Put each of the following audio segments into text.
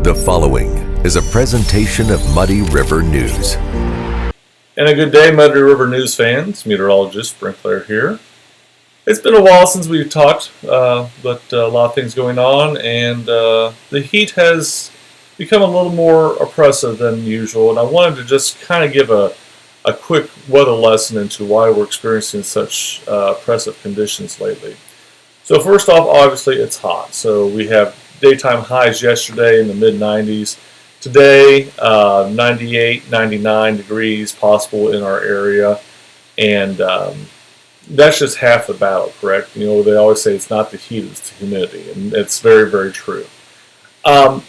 The following is a presentation of Muddy River News. And a good day, Muddy River News fans. Meteorologist Brent Clair here. It's been a while since we've talked, but a lot of things going on, and the heat has become a little more oppressive than usual. And I wanted to just kind of give a quick weather lesson into why we're experiencing such oppressive conditions lately. So first off, obviously it's hot. So we have daytime highs yesterday in the mid-90s. Today, 98, 99 degrees possible in our area. And that's just half the battle, correct? You know, they always say it's not the heat, it's the humidity. And it's very, very true.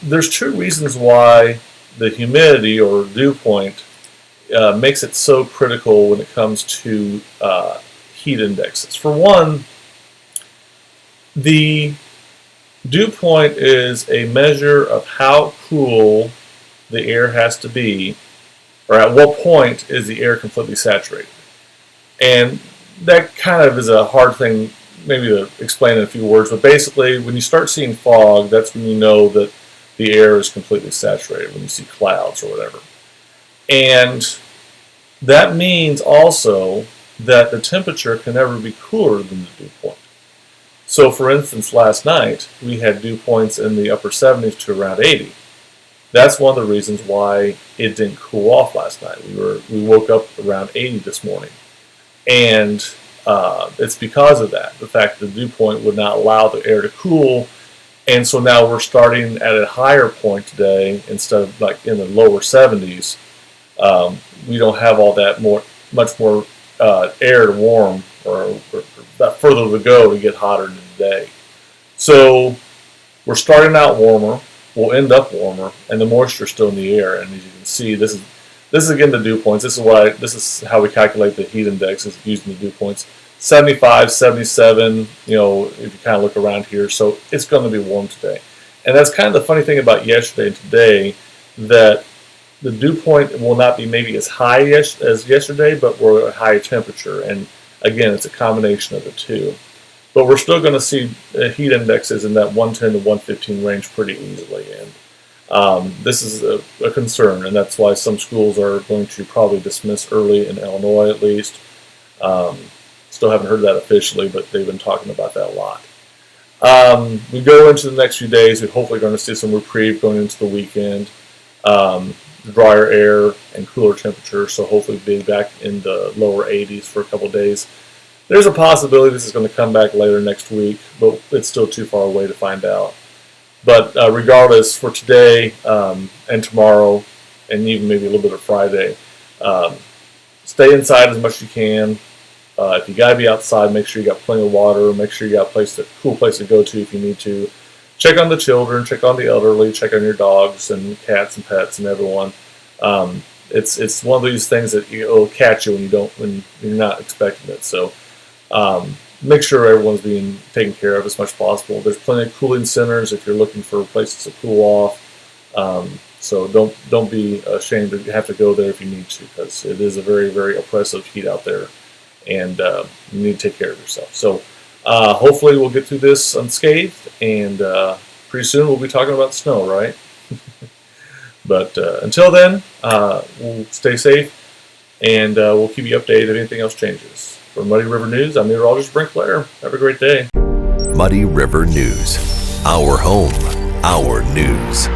There's two reasons why the humidity or dew point makes it so critical when it comes to heat indexes. For one, the dew point is a measure of how cool the air has to be, or at what point is the air completely saturated. And that kind of is a hard thing maybe to explain in a few words, but basically when you start seeing fog, that's when you know that the air is completely saturated, when you see clouds or whatever. And that means also that the temperature can never be cooler than the dew point. So for instance, last night we had dew points in the upper 70s to around 80. That's one of the reasons why it didn't cool off last night. We woke up around 80 this morning. And it's because of that, the fact that the dew point would not allow the air to cool. And so now we're starting at a higher point today instead of like in the lower 70s. We don't have all that much more air to warm or that further to go to get hotter in the day. So we're starting out warmer, we'll end up warmer, and the moisture is still in the air. And as you can see, this is again the dew points. This is how we calculate the heat index, is using the dew points. 75, 77, you know, if you kind of look around here. So it's going to be warm today. And that's kind of the funny thing about yesterday and today, that the dew point will not be maybe as high as yesterday, but we're at a higher temperature. And again, it's a combination of the two. But we're still going to see heat indexes in that 110 to 115 range pretty easily. And this is a concern, and that's why some schools are going to probably dismiss early in Illinois at least. Still haven't heard that officially, but they've been talking about that a lot. We go into the next few days, we're hopefully going to see some reprieve going into the weekend. Drier air and cooler temperatures, so hopefully being back in the lower 80s for a couple of days. There's a possibility this is going to come back later next week, but it's still too far away to find out. But regardless, for today and tomorrow, and even maybe a little bit of Friday, stay inside as much as you can. If you got to be outside, make sure you got plenty of water. Make sure you got a cool place to go to if you need to. Check on the children, check on the elderly, check on your dogs and cats and pets and everyone. It's one of these things that it'll catch you when you're not expecting it. So make sure everyone's being taken care of as much as possible. There's plenty of cooling centers if you're looking for places to cool off. So don't be ashamed to have to go there if you need to, because it is a very, very oppressive heat out there, and you need to take care of yourself. So hopefully we'll get through this unscathed, and pretty soon we'll be talking about snow, right? But until then, we'll stay safe, and we'll keep you updated if anything else changes. For Muddy River News, I'm Meteorologist Brent Clair. Have a great day. Muddy River News. Our home, our news.